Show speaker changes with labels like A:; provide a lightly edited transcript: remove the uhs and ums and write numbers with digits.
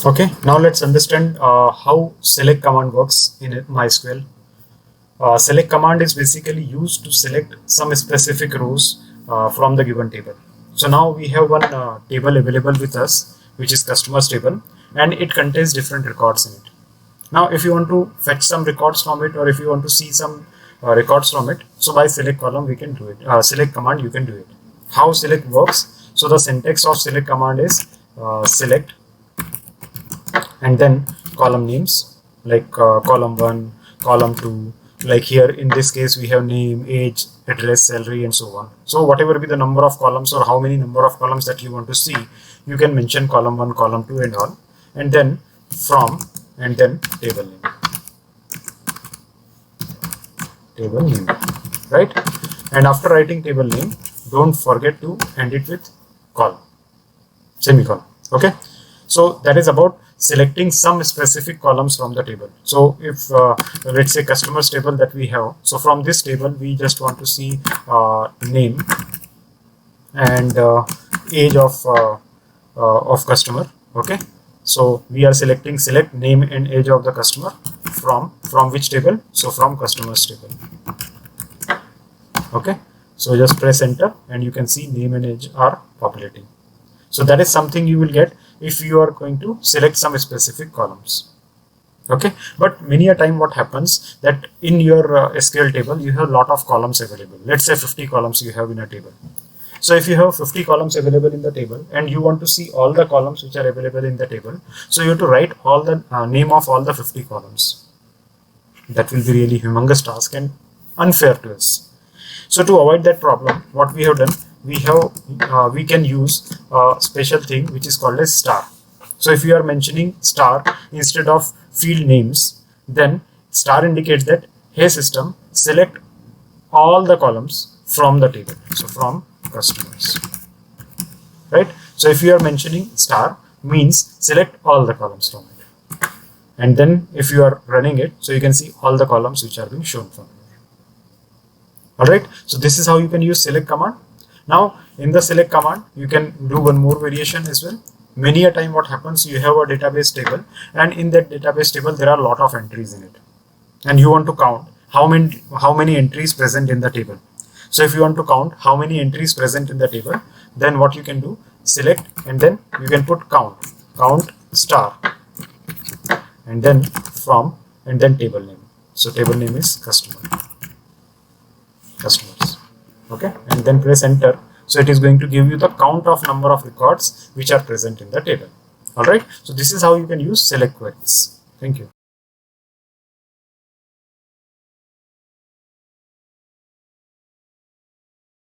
A: Okay, now let's understand how select command works in MySQL. Select command is basically used to select some specific rows from the given table. So now we have one table available with us, which is customers table, and it contains different records in it. Now, if you want to fetch some records from it, or if you want to see some records from it, so by select column we can do it. Select command you can do it. How select works? So the syntax of select command is select and then column names like column 1, column 2, like here in this case we have name, age, address, salary, and so on. So whatever be the number of columns or how many number of columns that you want to see, you can mention column 1, column 2 and all, and then from and then table name, right? And after writing table name, don't forget to end it with column, semicolon. Okay, so that is about selecting some specific columns from the table. So if let's say customers table that we have, so from this table we just want to see name and age of customer. Okay, so we are selecting select name and age of the customer from which table? So from customers table. Okay, so just press enter and you can see name and age are populating. So that is something you will get if you are going to select some specific columns. Okay, but many a time what happens that in your SQL table you have a lot of columns available. Let's say 50 columns you have in a table. So if you have 50 columns available in the table and you want to see all the columns which are available in the table, so you have to write all the name of all the 50 columns. That will be really humongous task and unfair to us. So to avoid that problem, what we have done, we can use a special thing which is called as star. So if you are mentioning star instead of field names, then star indicates that, hey system, select all the columns from the table. So from customers, right? So if you are mentioning star means select all the columns from it. And then if you are running it, so you can see all the columns which are being shown from it. Alright, so this is how you can use select command. Now in the select command, you can do one more variation as well. Many a time what happens, you have a database table and in that database table there are a lot of entries in it. And you want to count how many entries present in the table. So if you want to count how many entries present in the table, then what you can do, select and then you can put count star and then from and then table name. So table name is customers. Okay, and then press enter. So it is going to give you the count of number of records which are present in the table. All right, so this is how you can use select queries. Thank you.